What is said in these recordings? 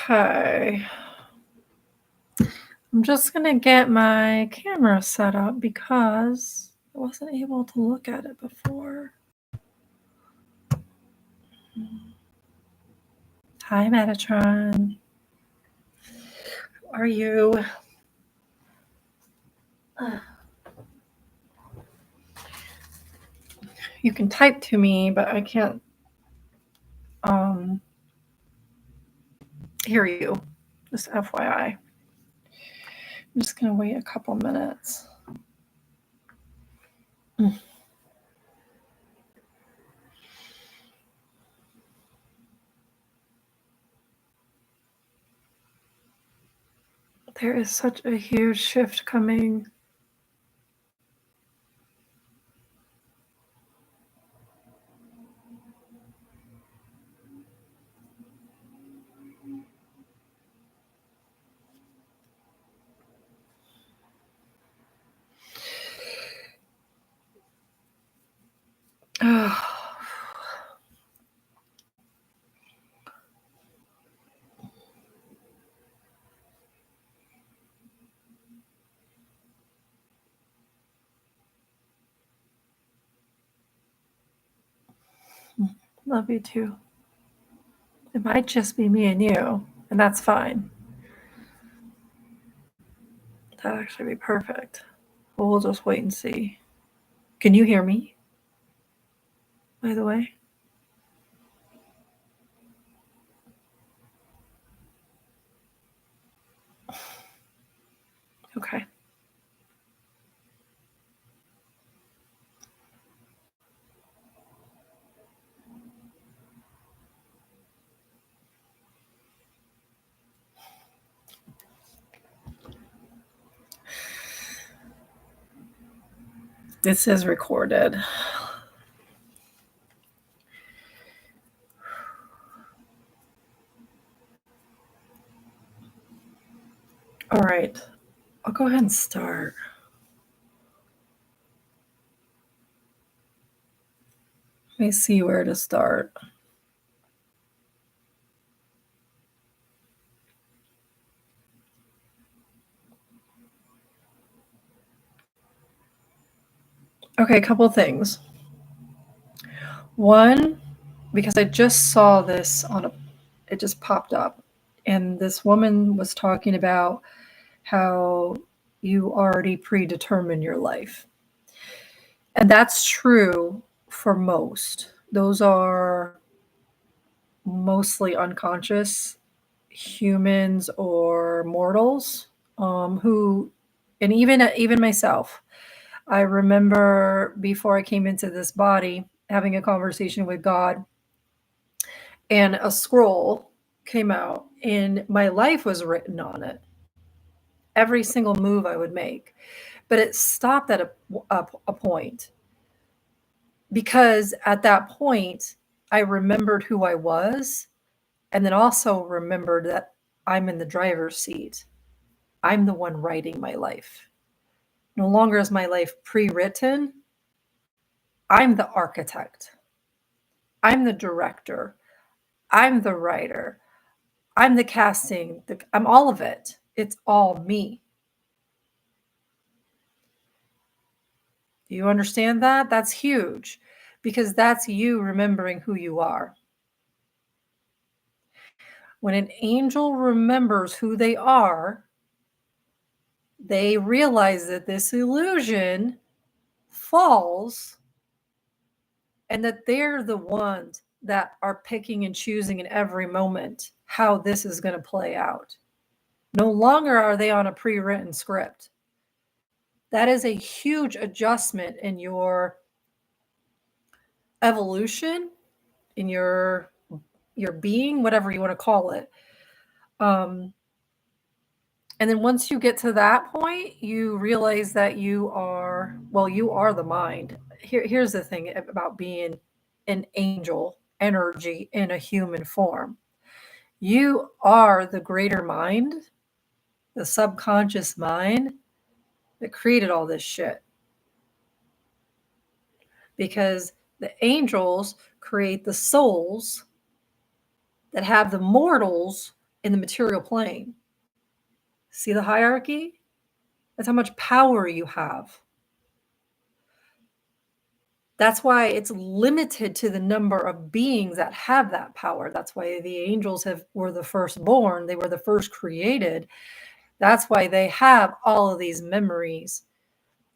Okay. I'm just going to get my camera set up because I wasn't able to look at it before. Hi, Metatron. How are you? You can type to me, but I can't hear you. Just FYI. I'm just going to wait a couple minutes. There is such a huge shift coming. Love you too. It might just be me and you, and that's fine. That'd actually be perfect. But we'll just wait and see. Can you hear me, by the way? Okay. This is recorded. All right. I'll go ahead and start. Let me see where to start. Okay, a couple things. One, because I just saw this it just popped up, and this woman was talking about how you already predetermine your life. And that's true for most. Those are mostly unconscious humans or mortals who, and even myself, I remember before I came into this body having a conversation with God, and a scroll came out and my life was written on it, every single move I would make. But it stopped at a point, because at that point I remembered who I was, and then also remembered that I'm in the driver's seat. I'm the one writing my life. No longer is my life pre-written. I'm the architect. I'm the director. I'm the writer. I'm the casting. I'm all of it. It's all me. Do you understand that? That's huge, because that's you remembering who you are. When an angel remembers who they are, they realize that this illusion falls and that they're the ones that are picking and choosing in every moment how this is going to play out. No longer are they on a pre-written script. That is a huge adjustment in your evolution, in your being, whatever you want to call it. And then once you get to that point, you realize that you are the mind. Here's the thing about being an angel energy in a human form. You are the greater mind, the subconscious mind that created all this shit. Because the angels create the souls that have the mortals in the material plane. See the hierarchy? That's how much power you have. That's why it's limited to the number of beings that have that power. That's why the angels were the first born. They were the first created. That's why they have all of these memories.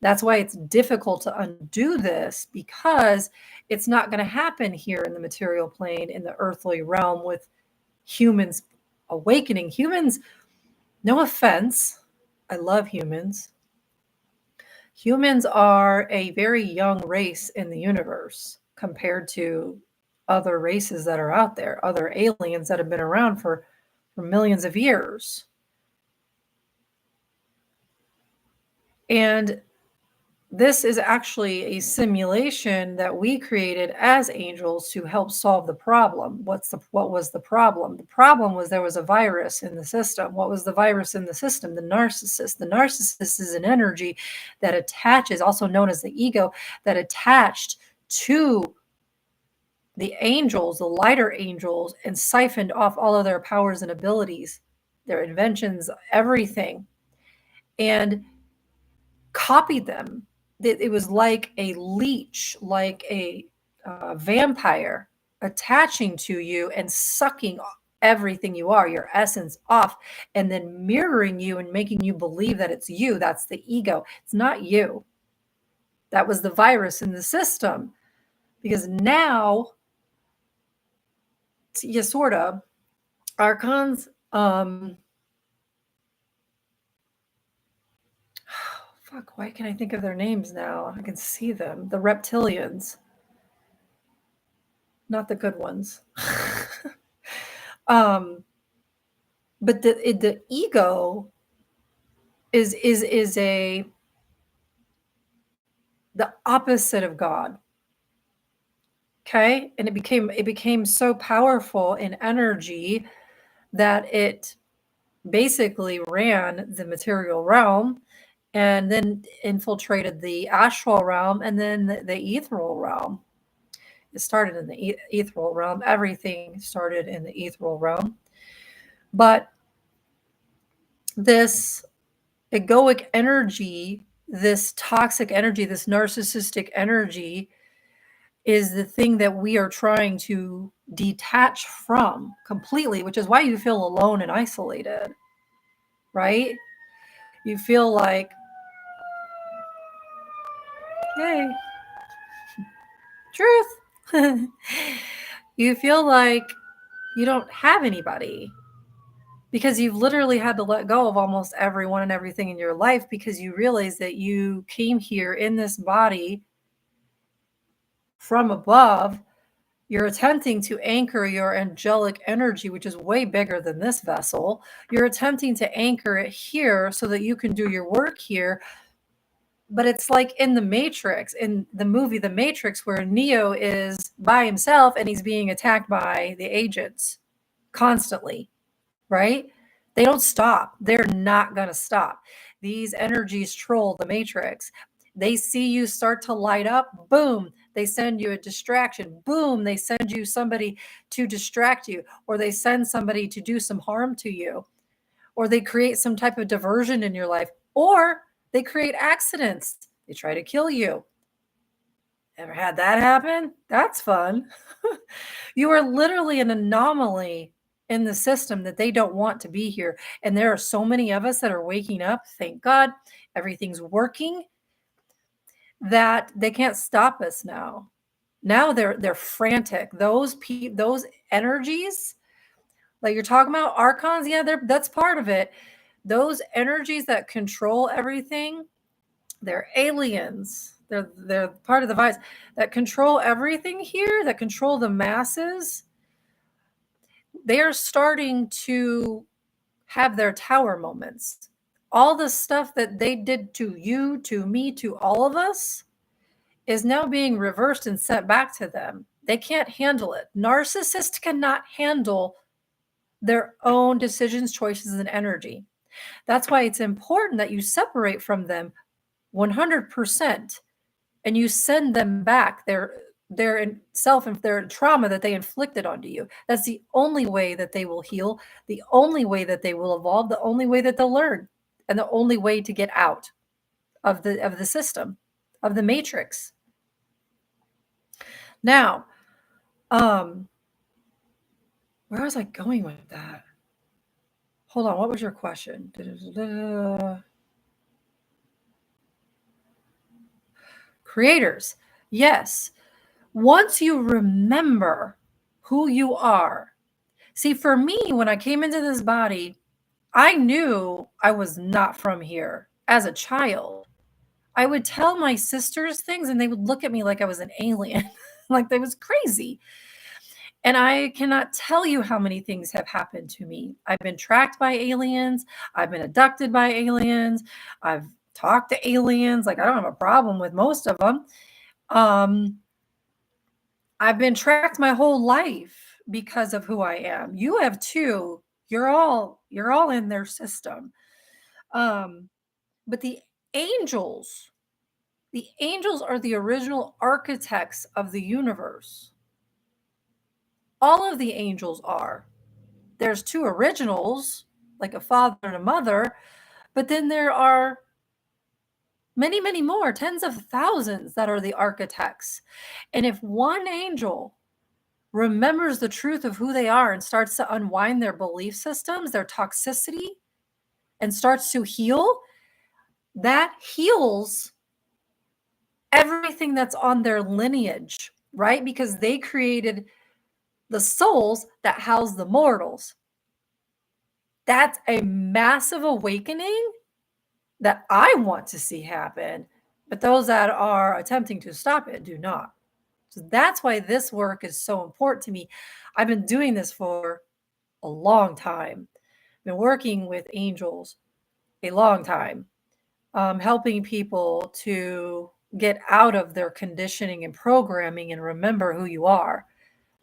That's why it's difficult to undo this, because it's not going to happen here in the material plane, in the earthly realm, with humans awakening. Humans, no offense, I love humans. Humans are a very young race in the universe compared to other races that are out there, other aliens that have been around for millions of years. And this is actually a simulation that we created as angels to help solve the problem. What was the problem? The problem was there was a virus in the system. What was the virus in the system? The narcissist. The narcissist is an energy that attaches, also known as the ego, that attached to the angels, the lighter angels, and siphoned off all of their powers and abilities, their inventions, everything, and copied them. It was like a leech, like a vampire attaching to you and sucking everything you are, your essence, off, and then mirroring you and making you believe that it's you. That's the ego. It's not you. That was the virus in the system. Because now, yeah, sort of, archons, fuck, why can't I think of their names now? I can see them. The reptilians. Not the good ones. But the ego is the opposite of God. Okay? And it became so powerful in energy that it basically ran the material realm, and then infiltrated the astral realm, and then the ethereal realm. It started in the ethereal realm. Everything started in the ethereal realm. But this egoic energy, this toxic energy, this narcissistic energy is the thing that we are trying to detach from completely, which is why you feel alone and isolated, right? You feel like, hey, truth. You feel like you don't have anybody, because you've literally had to let go of almost everyone and everything in your life, because you realize that you came here in this body from above. You're attempting to anchor your angelic energy, which is way bigger than this vessel. You're attempting to anchor it here so that you can do your work here. But it's like in the Matrix, in the movie The Matrix, where Neo is by himself and he's being attacked by the agents constantly, right? They don't stop. They're not going to stop. These energies troll the Matrix. They see you start to light up, boom, they send you a distraction. Boom, they send you somebody to distract you, or they send somebody to do some harm to you, or they create some type of diversion in your life, or they create accidents. They try to kill you. Ever had that happen? That's fun. You are literally an anomaly in the system that they don't want to be here. And there are so many of us that are waking up. Thank God everything's working, that they can't stop us now. Now they're frantic. Those energies, like you're talking about archons, yeah, that's part of it. Those energies that control everything, they're aliens. They're part of the virus that control everything here, that control the masses. They are starting to have their tower moments. All the stuff that they did to you, to me, to all of us is now being reversed and sent back to them. They can't handle it. Narcissists cannot handle their own decisions, choices, and energy. That's why it's important that you separate from them 100%, and you send them back their trauma that they inflicted onto you. That's the only way that they will heal, the only way that they will evolve, the only way that they'll learn, and the only way to get out of the system, of the matrix. Now, um, where was I going with that? Hold on, what was your question? Creators. Yes. Once you remember who you are. See, for me, when I came into this body, I knew I was not from here as a child. I would tell my sisters things and they would look at me like I was an alien, like they was crazy. And I cannot tell you how many things have happened to me. I've been tracked by aliens. I've been abducted by aliens. I've talked to aliens. Like, I don't have a problem with most of them. I've been tracked my whole life because of who I am. You have too. You're all in their system. But angels, the angels are the original architects of the universe. All of the angels are. There's two originals, like a father and a mother, but then there are many, many more, tens of thousands that are the architects. And if one angel remembers the truth of who they are and starts to unwind their belief systems, their toxicity, and starts to heal, that heals everything that's on their lineage, right? Because they created the souls that house the mortals. That's a massive awakening that I want to see happen, but those that are attempting to stop it do not. So that's why this work is so important to me. I've been doing this for a long time. I've been working with angels a long time, helping people to get out of their conditioning and programming and remember who you are,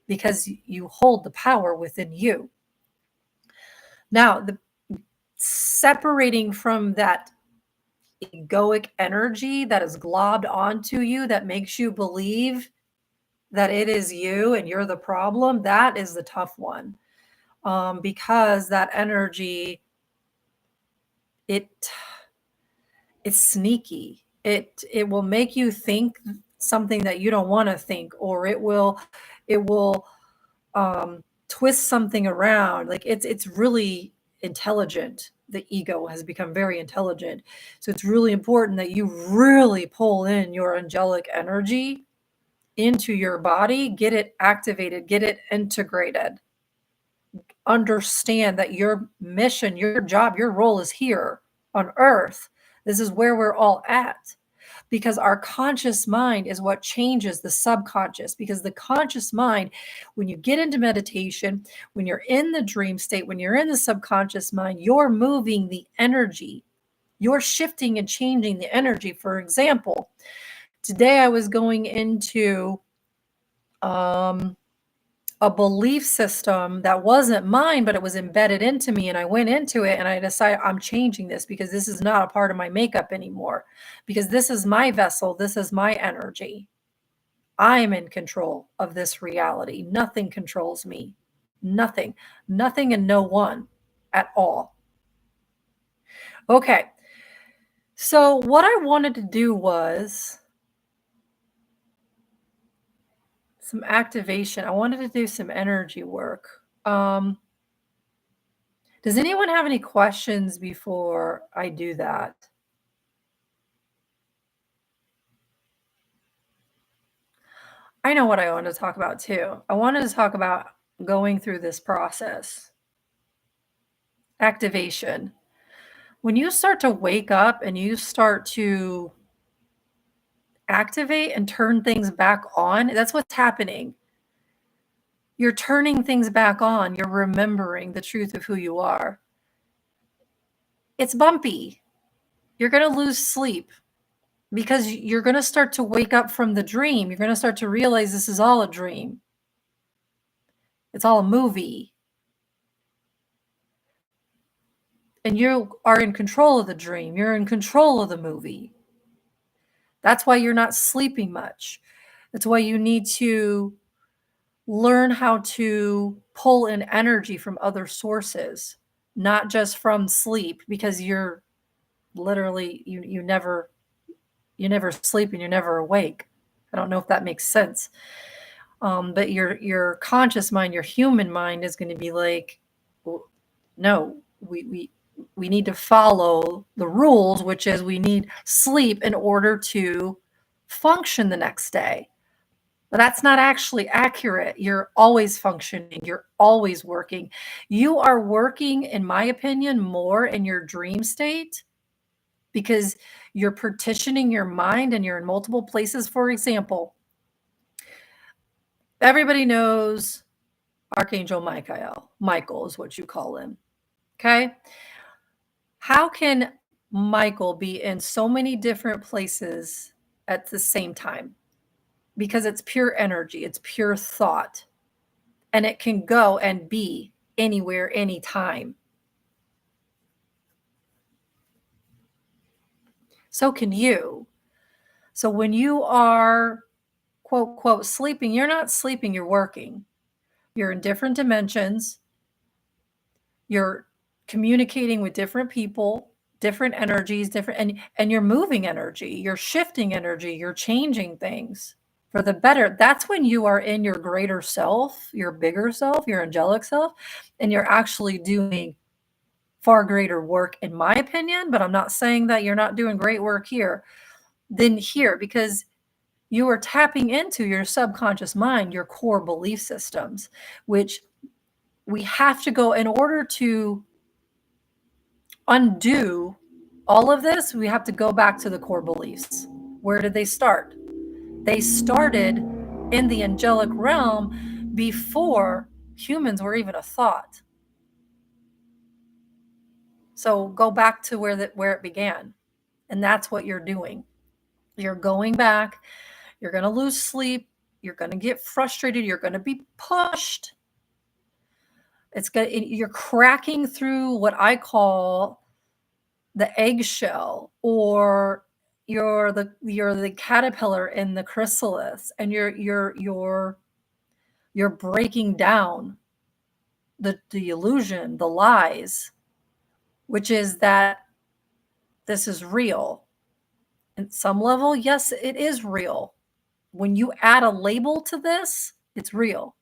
because you hold the power within you. Now, separating from that egoic energy that is globbed onto you that makes you believe that it is you and you're the problem, that is the tough one. Because that energy, it's sneaky. It will make you think something that you don't want to think, or it will twist something around. Like, it's really intelligent. The ego has become very intelligent. So it's really important that you really pull in your angelic energy into your body, get it activated, get it integrated. Understand that your mission, your job, your role is here on earth. This is where we're all at. Because our conscious mind is what changes the subconscious. Because the conscious mind, when you get into meditation, when you're in the dream state, when you're in the subconscious mind, you're moving the energy. You're shifting and changing the energy. For example, today I was going into a belief system that wasn't mine, but it was embedded into me. And I went into it and I decided I'm changing this because this is not a part of my makeup anymore, because this is my vessel. This is my energy. I'm in control of this reality. Nothing controls me. Nothing and no one at all. Okay. So what I wanted to do was some activation. I wanted to do some energy work. Does anyone have any questions before I do that? I know what I want to talk about too. I wanted to talk about going through this process. Activation. When you start to wake up and you start to activate and turn things back on, that's what's happening. You're turning things back on. You're remembering the truth of who you are. It's bumpy. You're going to lose sleep because you're going to start to wake up from the dream. You're going to start to realize this is all a dream. It's all a movie. And you are in control of the dream. You're in control of the movie. That's why you're not sleeping much. It's why you need to learn how to pull in energy from other sources, not just from sleep, because you're literally you never sleep and you're never awake. I don't know if that makes sense. But your conscious mind, your human mind is going to be like, "Well, no, we need to follow the rules, which is we need sleep in order to function the next day." But that's not actually accurate. You're always functioning, you're always working. You are working, in my opinion, more in your dream state because you're partitioning your mind and you're in multiple places. For example, everybody knows Archangel Michael. Michael is what you call him. Okay. How can Michael be in so many different places at the same time? Because it's pure energy, it's pure thought, and it can go and be anywhere, anytime. So can you. So when you are, quote, quote, sleeping, you're not sleeping, you're working. You're in different dimensions. You're communicating with different people, different energies, and you're moving energy, you're shifting energy, you're changing things for the better. That's when you are in your greater self, your bigger self, your angelic self, and you're actually doing far greater work, in my opinion. But I'm not saying that you're not doing great work here than here, because you are tapping into your subconscious mind, your core belief systems, which we have to go in order to undo all of this. We have to go back to the core beliefs. Where did they start? They started in the angelic realm before humans were even a thought. So go back to where it began. And that's what you're doing. You're going back. You're going to lose sleep. You're going to get frustrated. You're going to be pushed. You're cracking through what I call the eggshell, or you're the caterpillar in the chrysalis, and you're breaking down the illusion, the lies, which is that this is real. At some level, yes, it is real. When you add a label to this, it's real.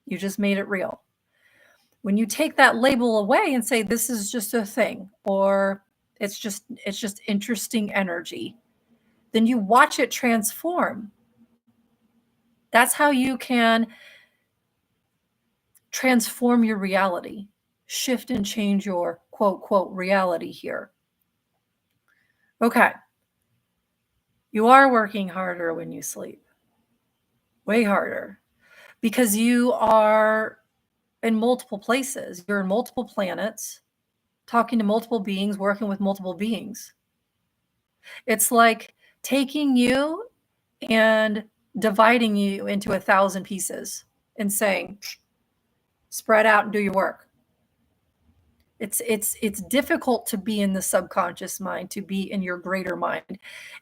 You just made it real. When you take that label away and say this is just a thing, or it's just interesting energy, then you watch it transform. That's how you can transform your reality, shift and change your quote, quote, reality here. Okay. You are working harder when you sleep, way harder, because you are in multiple places. You're in multiple planets, talking to multiple beings, working with multiple beings. It's like taking you and dividing you into 1,000 pieces and saying, spread out and do your work. It's difficult to be in the subconscious mind, to be in your greater mind.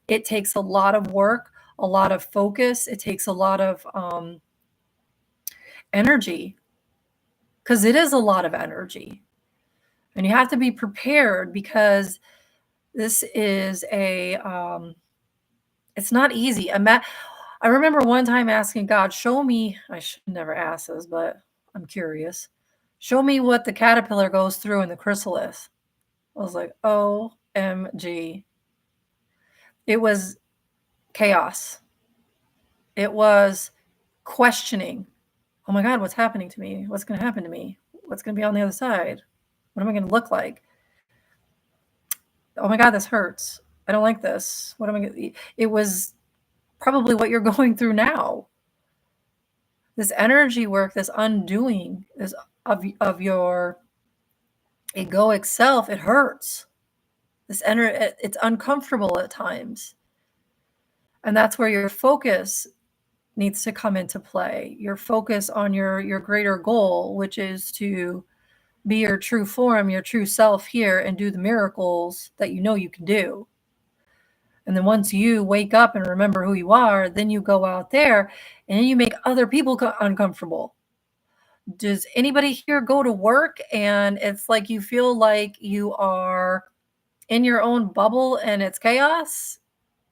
It takes a lot of work, a lot of focus. It takes a lot of energy, because it is a lot of energy. And you have to be prepared, because this is it's not easy. I remember one time asking God, show me, I should never ask this, but I'm curious. Show me what the caterpillar goes through in the chrysalis. I was like, OMG. It was chaos. It was questioning. Oh my God, what's happening to me? What's going to happen to me? What's going to be on the other side? What am I going to look like? Oh my God, this hurts. I don't like this. What am I going to? It was probably what you're going through now. This energy work, this undoing of your egoic self, it hurts. It's uncomfortable at times. And that's where your focus needs to come into play. Your focus on your greater goal, which is to be your true form, your true self here, and do the miracles that you know you can do. And then once you wake up and remember who you are, then you go out there and you make other people uncomfortable. Does anybody here go to work and it's like you feel like you are in your own bubble and it's chaos?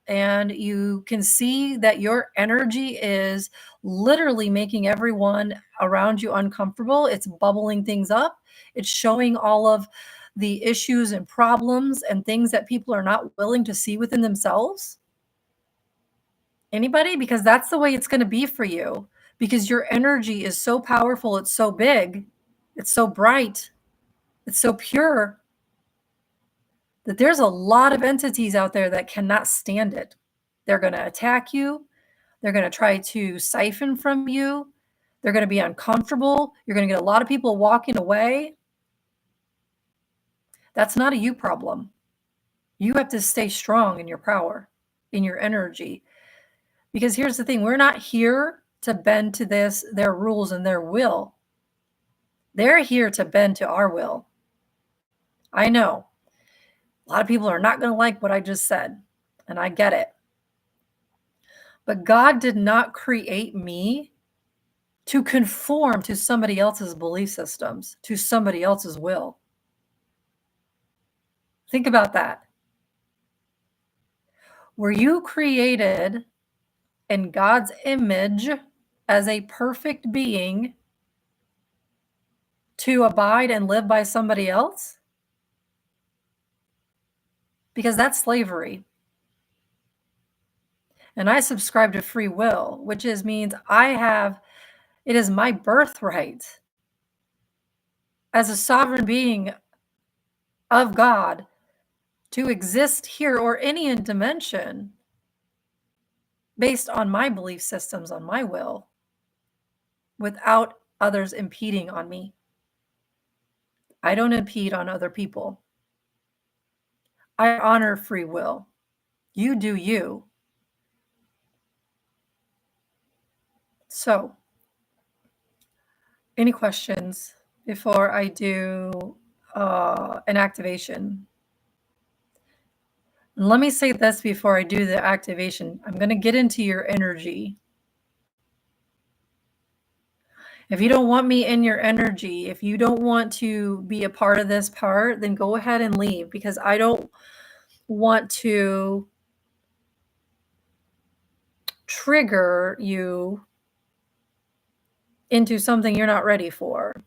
And you can see that your energy is literally making everyone around you uncomfortable. It's bubbling things up. It's showing all of the issues and problems and things that people are not willing to see within themselves. Anybody? Because that's the way it's going to be for you. Because your energy is so powerful, it's so big, it's so bright, it's so pure that there's a lot of entities out there that cannot stand it. They're going to attack you. They're going to try to siphon from you. They're going to be uncomfortable. You're going to get a lot of people walking away. That's not a you problem. You have to stay strong in your power, in your energy. Because here's the thing, we're not here to bend to their rules and their will. They're here to bend to our will. I know. A lot of people are not going to like what I just said, and I get it. But God did not create me to conform to somebody else's belief systems, to somebody else's will. Think about that. Were you created in God's image as a perfect being to abide and live by somebody else? Because that's slavery. And I subscribe to free will, which means it is my birthright as a sovereign being of God to exist here or any dimension based on my belief systems, on my will, without others impeding on me. I don't impede on other people. I honor free will. You do you. So, any questions before I do an activation? And let me say this before I do the activation. I'm going to get into your energy. If you don't want me in your energy, if you don't want to be a part of this part, then go ahead and leave, because I don't want to trigger you into something you're not ready for.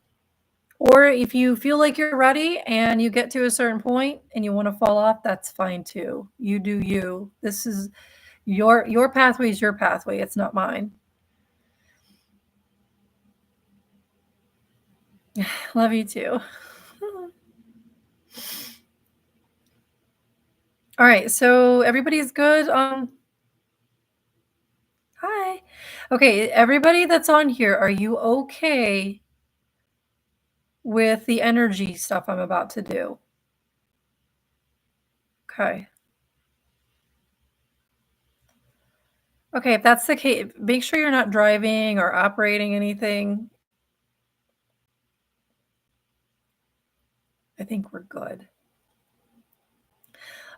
Or if you feel like you're ready and you get to a certain point and you want to fall off, that's fine too. You do you. This is your pathway is your pathway. It's not mine. Love you too. All right, so everybody's good. Hi. Okay, everybody that's on here, are you okay with the energy stuff I'm about to do? Okay. Okay, if that's the case, make sure you're not driving or operating anything. I think we're good.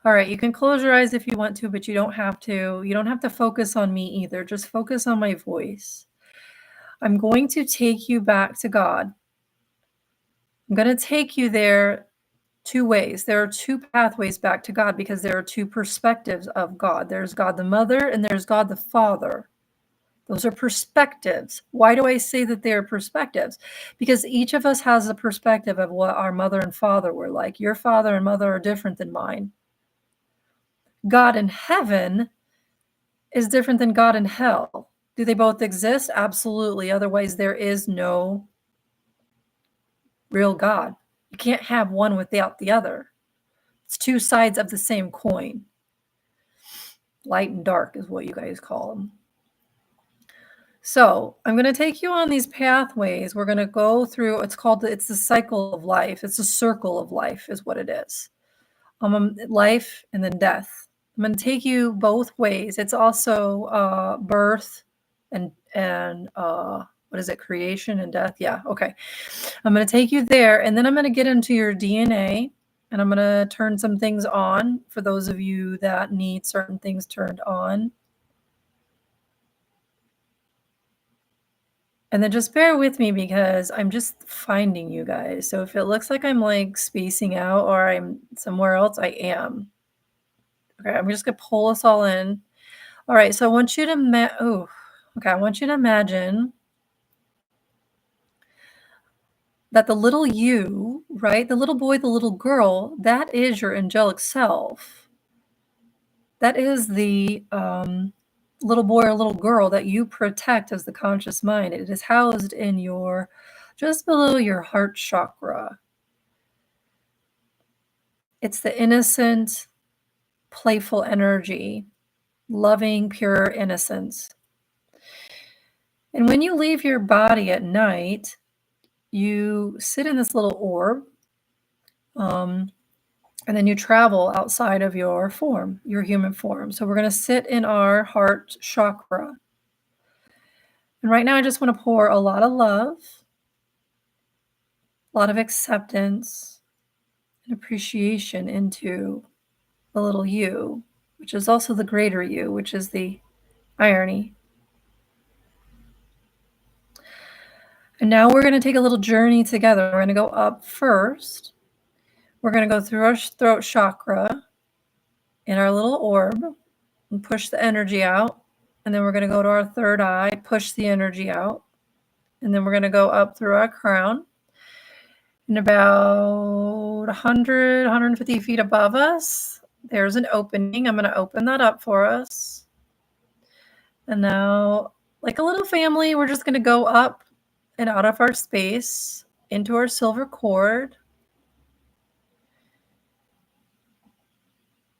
All right, you can close your eyes if you want to, but you don't have to. You don't have to focus on me either. Just focus on my voice. I'm going to take you back to God. I'm going to take you there two ways. There are two pathways back to God because there are two perspectives of God. There's God the Mother and there's God the Father. Those are perspectives. Why do I say that they are perspectives? Because each of us has a perspective of what our mother and father were like. Your father and mother are different than mine. God in heaven is different than God in hell. Do they both exist? Absolutely. Otherwise, there is no real God. You can't have one without the other. It's two sides of the same coin. Light and dark is what you guys call them. So I'm going to take you on these pathways. We're going to go through, it's the cycle of life. It's a circle of life is what it is. Life and then death. I'm going to take you both ways. It's also birth and what is it? Creation and death. Yeah. Okay. I'm going to take you there, and then I'm going to get into your DNA. And I'm going to turn some things on for those of you that need certain things turned on. And then just bear with me because I'm just finding you guys. So if it looks like I'm like spacing out or I'm somewhere else, I am. Okay, I'm just gonna pull us all in. All right, so I want you to I want you to imagine that the little you, right? The little boy, the little girl, that is your angelic self. That is the little boy or little girl that you protect as the conscious mind. It is housed in your just below your heart chakra. It's the innocent, playful energy, loving, pure innocence. And when you leave your body at night, you sit in this little orb, and then you travel outside of your form, your human form. So we're going to sit in our heart chakra. And right now, I just want to pour a lot of love, a lot of acceptance, and appreciation into the little you, which is also the greater you, which is the irony. And now we're going to take a little journey together. We're going to go up first. We're going to go through our throat chakra in our little orb and push the energy out. And then we're going to go to our third eye, push the energy out. And then we're going to go up through our crown. And about 100, 150 feet above us, there's an opening. I'm going to open that up for us. And now, like a little family, we're just going to go up and out of our space into our silver cord.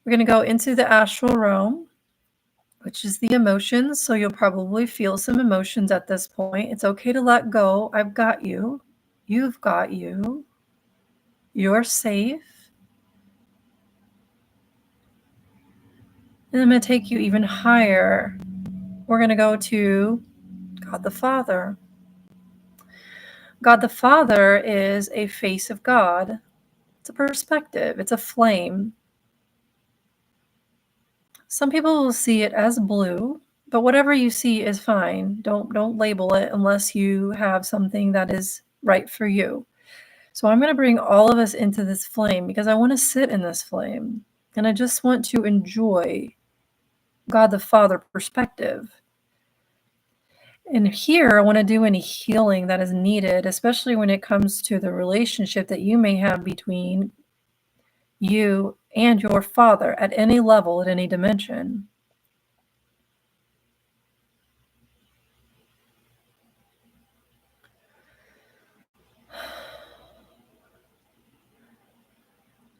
We're going to go into the astral realm, which is the emotions. So you'll probably feel some emotions at this point. It's okay to let go. I've got you. You've got you. You're safe. And I'm going to take you even higher. We're going to go to God the Father. God the Father is a face of God. It's a perspective. It's a flame. Some people will see it as blue, but whatever you see is fine. Don't label it unless you have something that is right for you. So I'm going to bring all of us into this flame because I want to sit in this flame. And I just want to enjoy God the Father perspective. And here I want to do any healing that is needed, especially when it comes to the relationship that you may have between you and your Father at any level, at any dimension.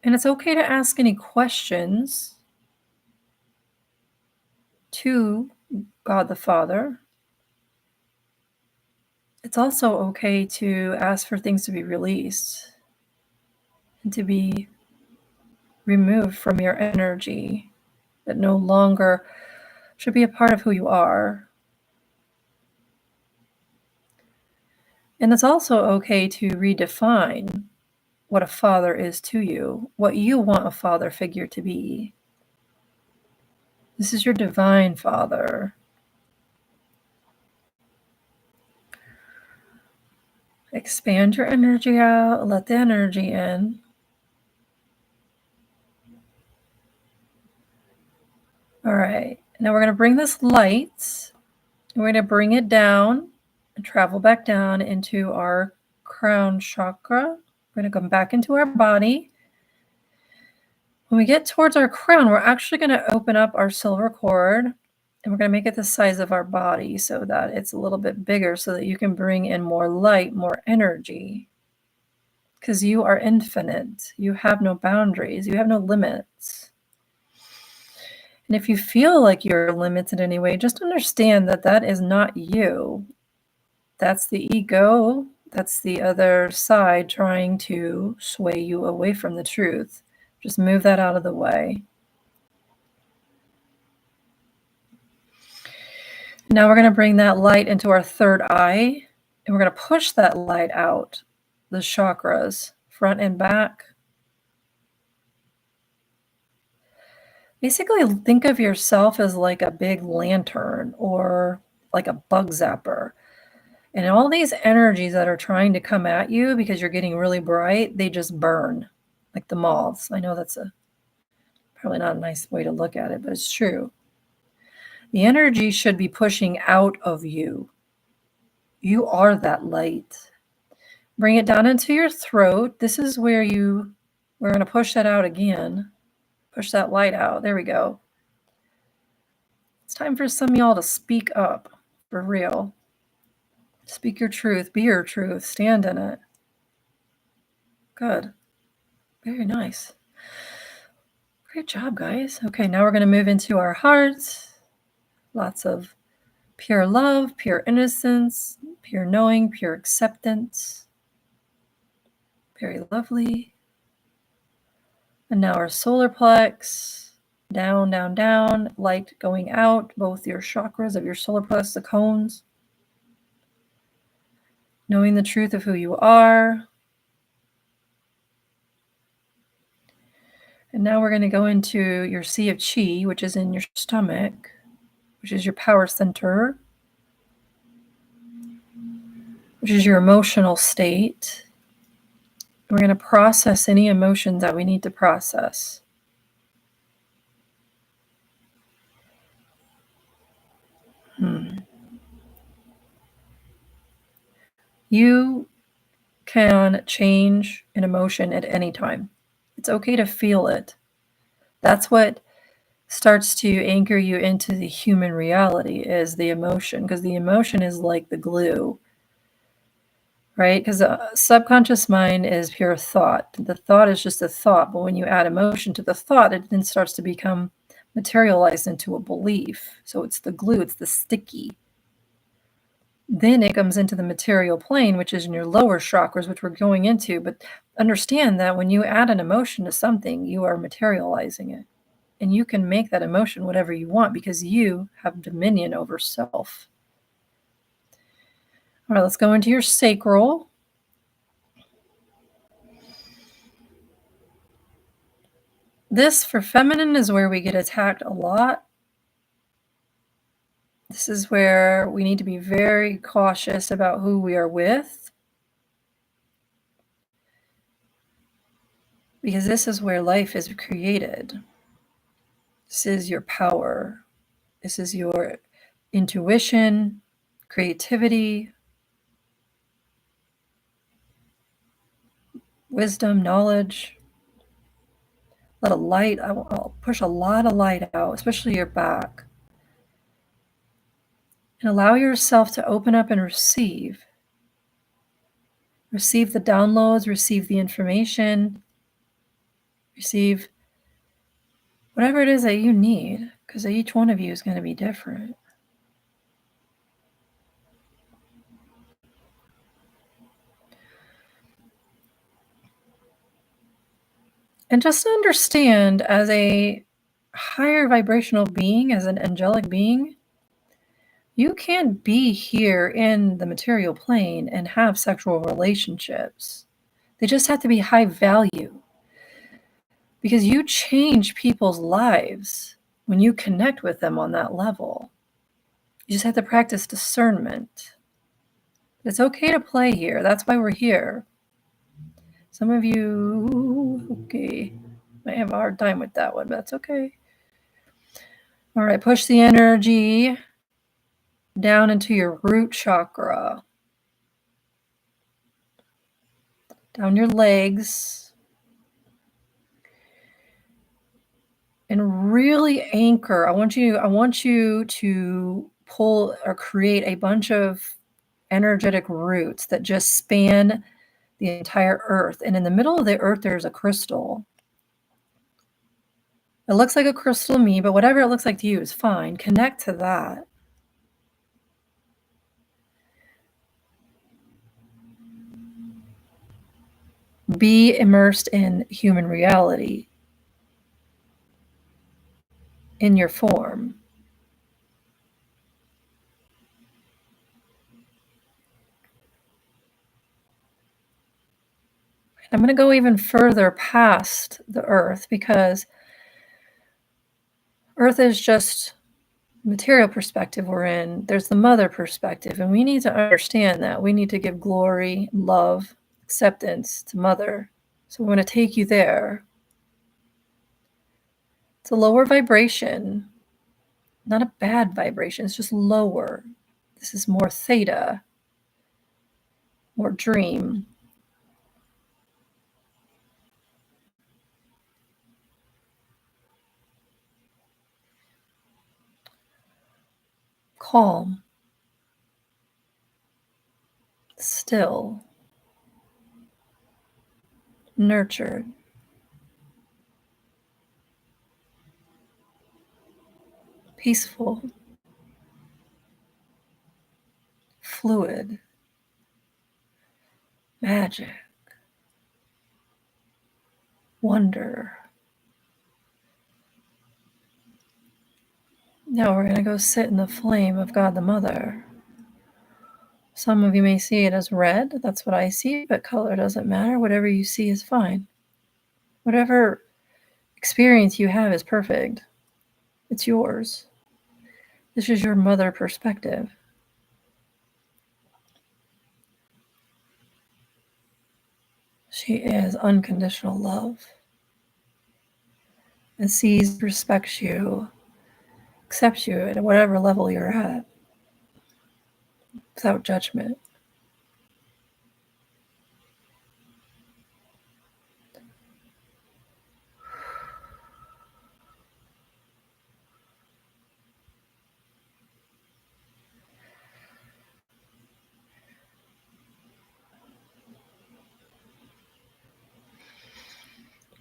And it's okay to ask any questions to God the Father. It's also okay to ask for things to be released and to be removed from your energy that no longer should be a part of who you are. And it's also okay to redefine what a father is to you, what you want a father figure to be. This is your divine father. Expand your energy out, let the energy in. All right, now we're going to bring this light, and we're going to bring it down and travel back down into our crown chakra. We're going to come back into our body. When we get towards our crown, we're actually going to open up our silver cord, and we're going to make it the size of our body so that it's a little bit bigger so that you can bring in more light, more energy. Because you are infinite. You have no boundaries. You have no limits. And if you feel like you're limited in any way, just understand that that is not you. That's the ego. That's the other side trying to sway you away from the truth. Just move that out of the way. Now we're going to bring that light into our third eye, and we're going to push that light out, the chakras, front and back. Basically, think of yourself as like a big lantern or like a bug zapper. And all these energies that are trying to come at you because you're getting really bright, they just burn like the moths. I know that's probably not a nice way to look at it, but it's true. The energy should be pushing out of you. You are that light. Bring it down into your throat. This is where we're going to push that out again. Push that light out. There we go. It's time for some of y'all to speak up for real. Speak your truth. Be your truth. Stand in it. Good. Very nice. Great job, guys. Okay, now we're going to move into our hearts. Lots of pure love, pure innocence, pure knowing, pure acceptance. Very lovely. And now our solar plex. Down, down, down. Light going out. Both your chakras of your solar plex, the cones. Knowing the truth of who you are. And now we're going to go into your sea of chi, which is in your stomach, which is your power center, which is your emotional state. We're going to process any emotions that we need to process. You can change an emotion at any time. It's okay to feel it. That's what starts to anchor you into the human reality is the emotion, because the emotion is like the glue, right? Because the subconscious mind is pure thought. The thought is just a thought, but when you add emotion to the thought, it then starts to become materialized into a belief. So it's the glue, it's the sticky. Then it comes into the material plane, which is in your lower chakras, which we're going into. But understand that when you add an emotion to something, you are materializing it. And you can make that emotion whatever you want because you have dominion over self. All right, let's go into your sacral. This, for feminine, is where we get attacked a lot. This is where we need to be very cautious about who we are with, because this is where life is created. This is your power. This is your intuition, creativity, wisdom, knowledge. Let a light, I'll push a lot of light out, especially your back. And allow yourself to open up and receive. Receive the downloads, receive the information, receive whatever it is that you need, because each one of you is going to be different. And just understand, as a higher vibrational being, as an angelic being, you can be here in the material plane and have sexual relationships. They just have to be high value, because you change people's lives when you connect with them on that level. You just have to practice discernment. It's okay to play here. That's why we're here. Some of you, okay, might have a hard time with that one, but that's okay. All right, push the energy down into your root chakra, down your legs, and really anchor. I want you to pull or create a bunch of energetic roots that just span the entire earth. And in the middle of the earth, there's a crystal. It looks like a crystal to me, but whatever it looks like to you is fine. Connect to that. Be immersed in human reality in your form. I'm going to go even further past the earth, because Earth is just material perspective we're in. There's the mother perspective, and we need to understand that. We need to give glory, love, acceptance to mother. So I'm going to take you there. It's a lower vibration, not a bad vibration. It's just lower. This is more theta, more dream. Calm, still, nurtured, peaceful, fluid, magic, wonder. Now we're going to go sit in the flame of God the Mother. Some of you may see it as red. That's what I see, but color doesn't matter. Whatever you see is fine. Whatever experience you have is perfect. It's yours. This is your mother perspective. She is unconditional love and sees, respects you, accepts you at whatever level you're at without judgment.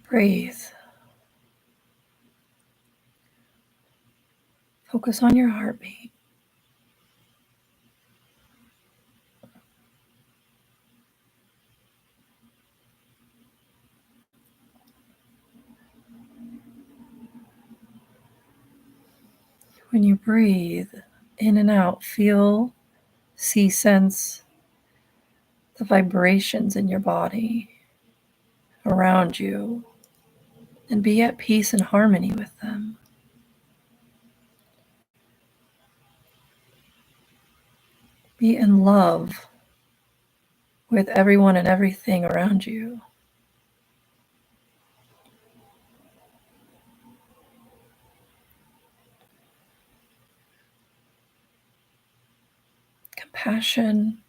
Breathe. Focus on your heartbeat. When you breathe in and out, feel, see, sense the vibrations in your body around you and be at peace and harmony with them. Be in love with everyone and everything around you. Compassion,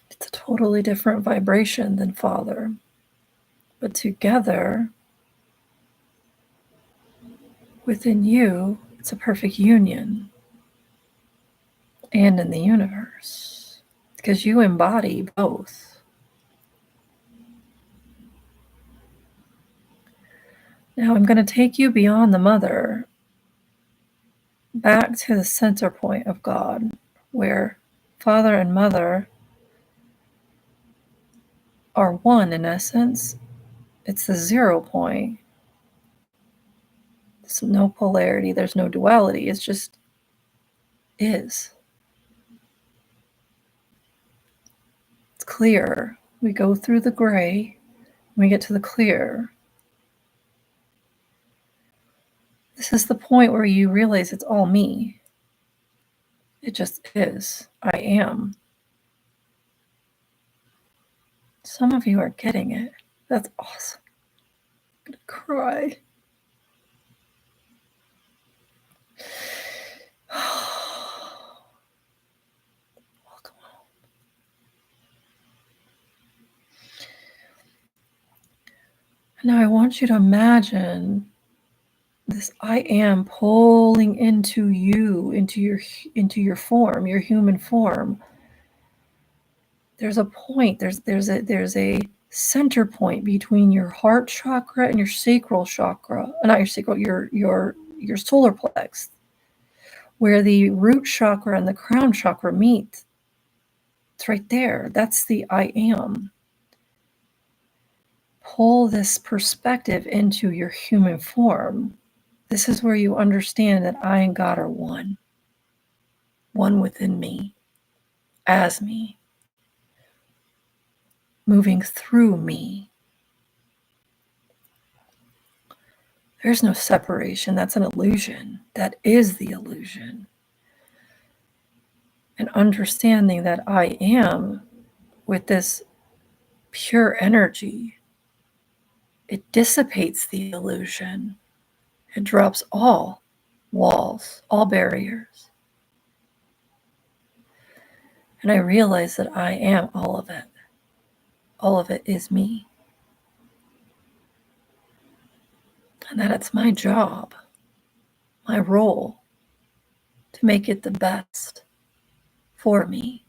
it's a totally different vibration than Father. But together, within you, it's a perfect union. And in the universe, because you embody both. Now I'm going to take you beyond the mother, back to the center point of God, where Father and Mother are one in essence. It's the 0 point. There's no polarity, there's no duality, it's just is. It's clear. We go through the gray, we get to the clear. This is the point where you realize it's all me. It just is. I am. Some of you are getting it. That's awesome. I'm gonna cry. Welcome home. Now I want you to imagine this I am pulling into you, into your form, your human form. There's a point, there's a center point between your heart chakra and your sacral chakra. Not your sacral, your solar plex, where the root chakra and the crown chakra meet. It's right there. That's the I am. Pull this perspective into your human form. This is where you understand that I and God are one within me, as me. moving through me. There's no separation. That's an illusion. That is the illusion. And understanding that I am with this pure energy, it dissipates the illusion. It drops all walls, all barriers. And I realize that I am all of it. All of it is me. And that it's my job, my role, to make it the best for me.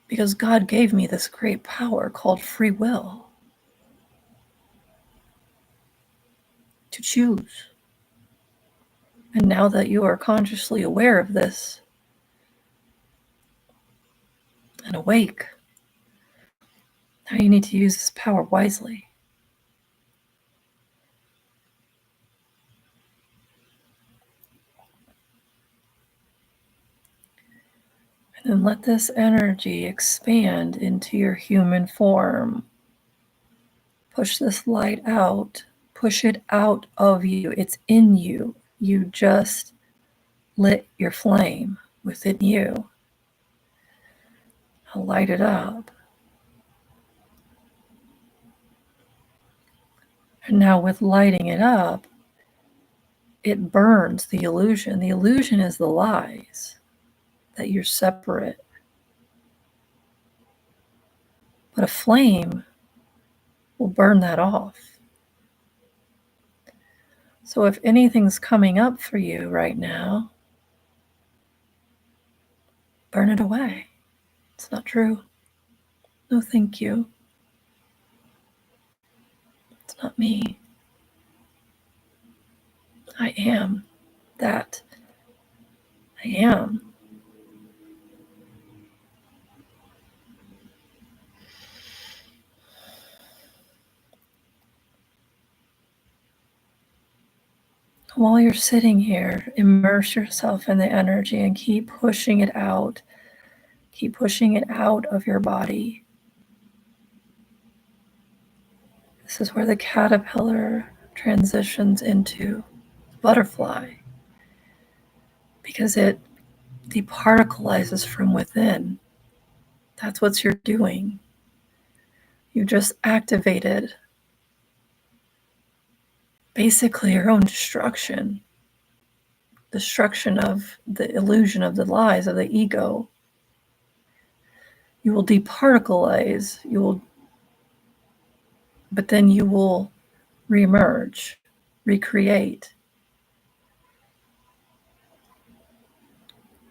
Because God gave me this great power called free will to choose. And now that you are consciously aware of this and awake, now you need to use this power wisely. And then let this energy expand into your human form. Push this light out. Push it out of you. It's in you. You just lit your flame within you. I'll light it up. And now with lighting it up, it burns the illusion. The illusion is the lies that you're separate. But a flame will burn that off. So if anything's coming up for you right now, burn it away. It's not true. No, thank you. It's not me. I am that. I am. While you're sitting here, immerse yourself in the energy and keep pushing it out. Keep pushing it out of your body. This is where the caterpillar transitions into butterfly, because it departicleizes from within. That's what you're doing. You just activated basically your own destruction of the illusion of the lies of the ego. You will departicleize, but then you will reemerge, recreate.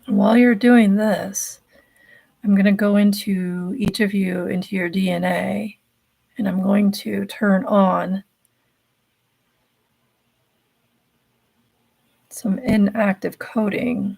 And while you're doing this, I'm going to go into each of you, into your DNA, and I'm going to turn on some inactive coding.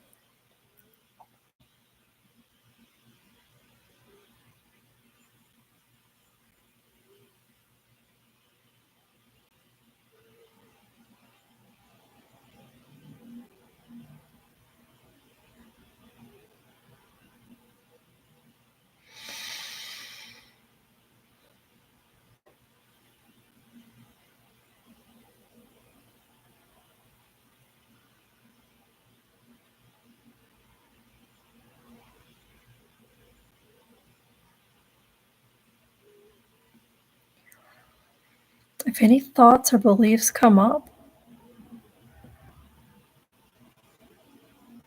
If any thoughts or beliefs come up,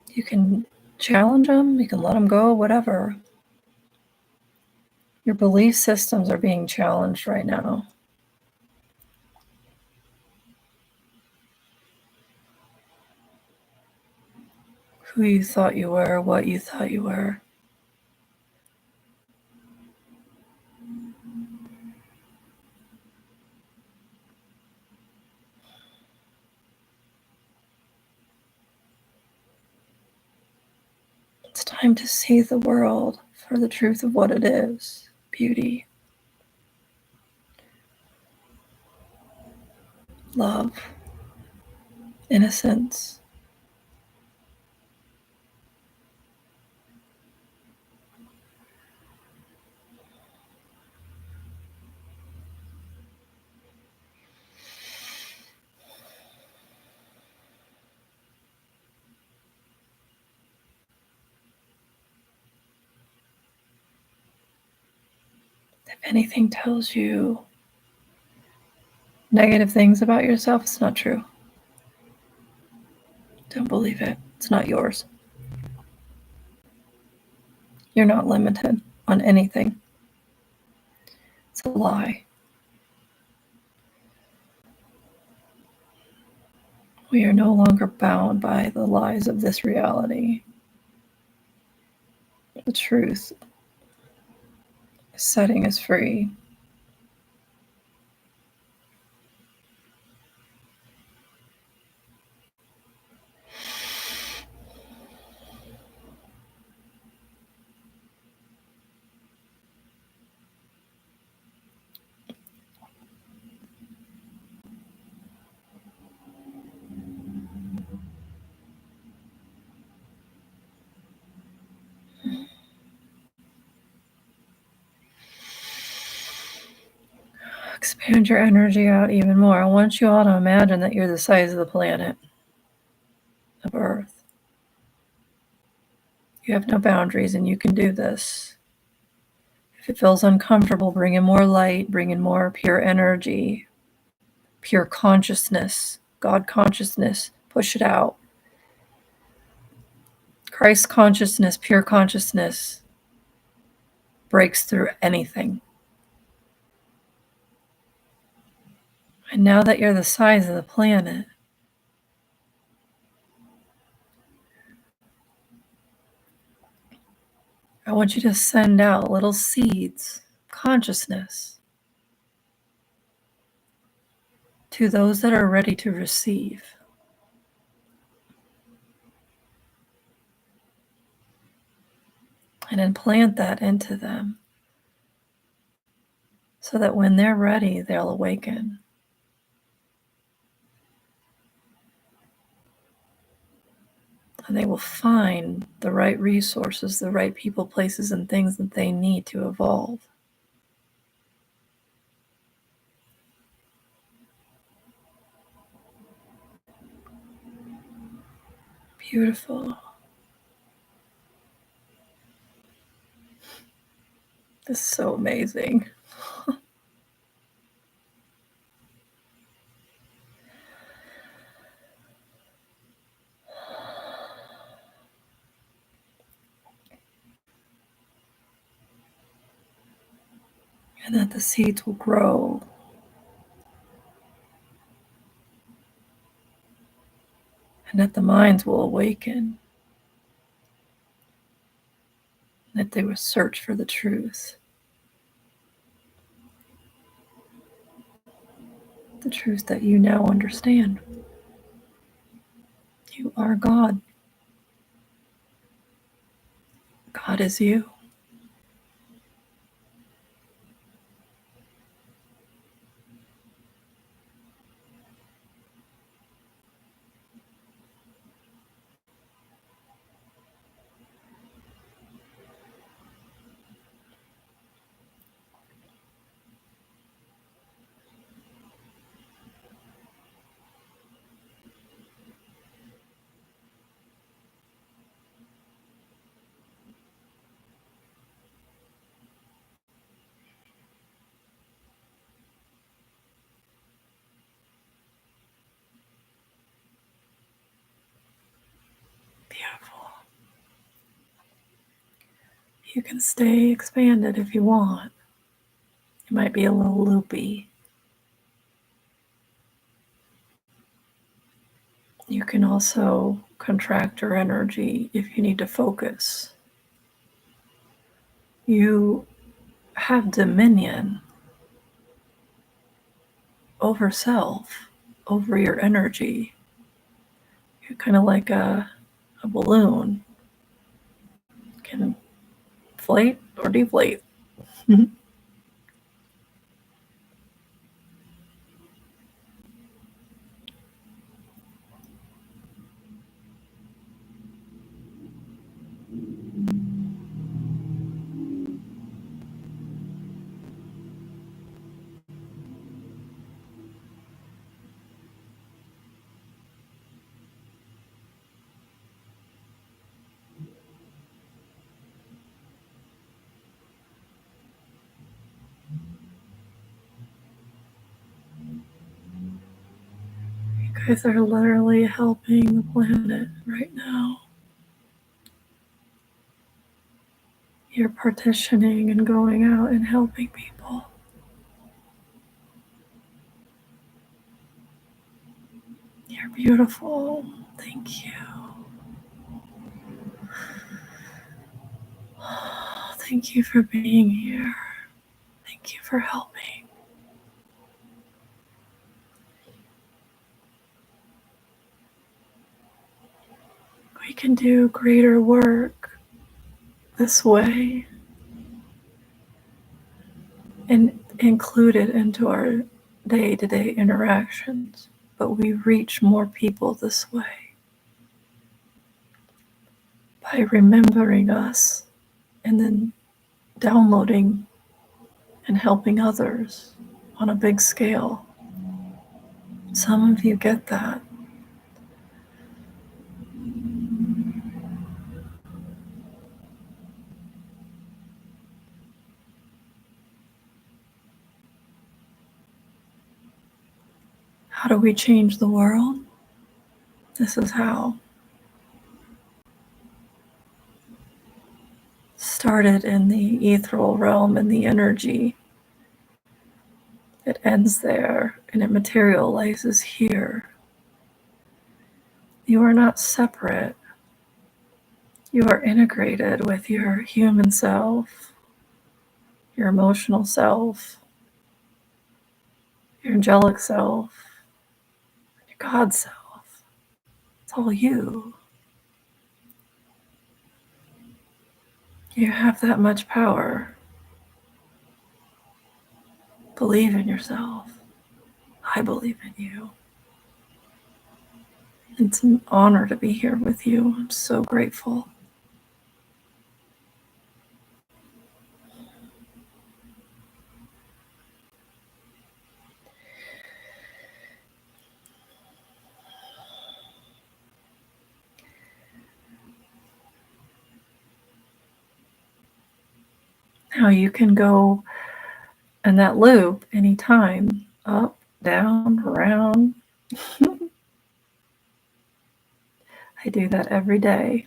you can challenge them, you can let them go, whatever. Your belief systems are being challenged right now. Who you thought you were, what you thought you were. It's time to see the world for the truth of what it is: beauty, love, innocence. anything tells you negative things about yourself, it's not true. Don't believe it. It's not yours. You're not limited on anything. It's a lie. We are no longer bound by the lies of this reality. The truth is setting us free. Expand your energy out even more. I want you all to imagine that you're the size of the planet of Earth. You have no boundaries and you can do this. If it feels uncomfortable, bring in more light, bring in more pure energy, pure consciousness, God consciousness. Push it out. Christ consciousness, pure consciousness breaks through anything. And now that you're the size of the planet, I want you to send out little seeds, consciousness, to those that are ready to receive. And implant that into them so that when they're ready, they'll awaken. And they will find the right resources, the right people, places, and things that they need to evolve. Beautiful. This is so amazing. And that the seeds will grow. And that the minds will awaken. And that they will search for the truth. The truth that you now understand. You are God. God is you. Beautiful. You can stay expanded if you want. It might be a little loopy. You can also contract your energy if you need to focus. You have dominion over self, over your energy. You're kind of like a balloon. Can inflate or deflate. guys are literally helping the planet right now. You're partitioning and going out and helping people. You're beautiful. Thank you. Thank you for being here. Thank you for helping. We can do greater work this way and include it into our day-to-day interactions, but we reach more people this way by remembering us and then downloading and helping others on a big scale. Some of you get that. How do we change the world? This is how. Started in the ethereal realm and the energy. It ends there and it materializes here. You are not separate. You are integrated with your human self, your emotional self, your angelic self, your God self. It's all you. You have that much power. Believe in yourself. I believe in you. It's an honor to be here with you. I'm so grateful. Now you can go in that loop anytime, up, down, around. I do that every day.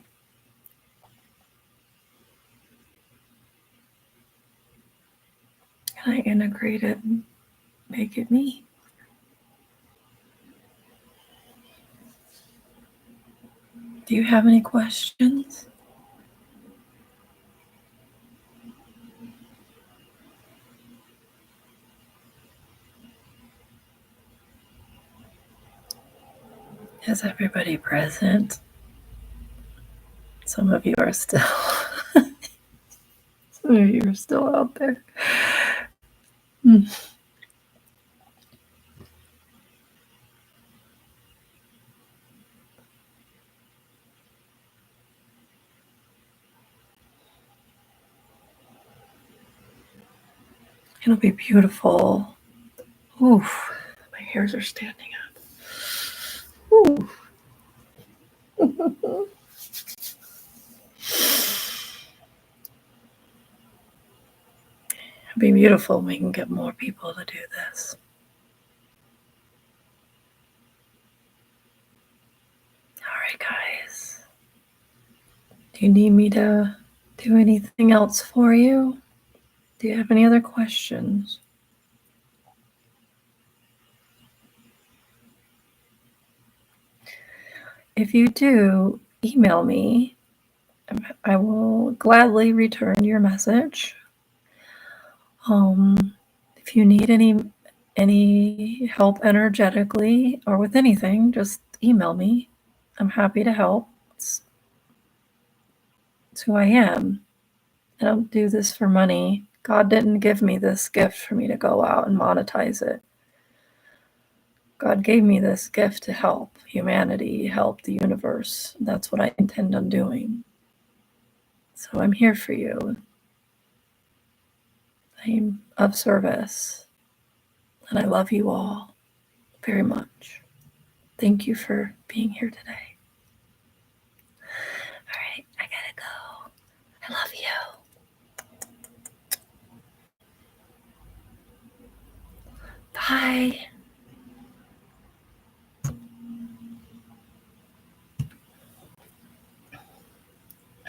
And I integrate it and make it me. Do you have any questions? Is everybody present? Some of you are still some of you are still out there. It'll be beautiful. Oof, my hairs are standing up. Ooh. It'll be beautiful. We can get more people to do this. All right, guys. Do you need me to do anything else for you? Do you have any other questions? If you do, email me. I will gladly return your message. If you need any help energetically or with anything, just email me. I'm happy to help. It's who I am. I don't do this for money. God didn't give me this gift for me to go out and monetize it. God gave me this gift to help humanity, help the universe. That's what I intend on doing. So I'm here for you. I'm of service. And I love you all very much. Thank you for being here today. All right, I gotta go. I love you. Bye.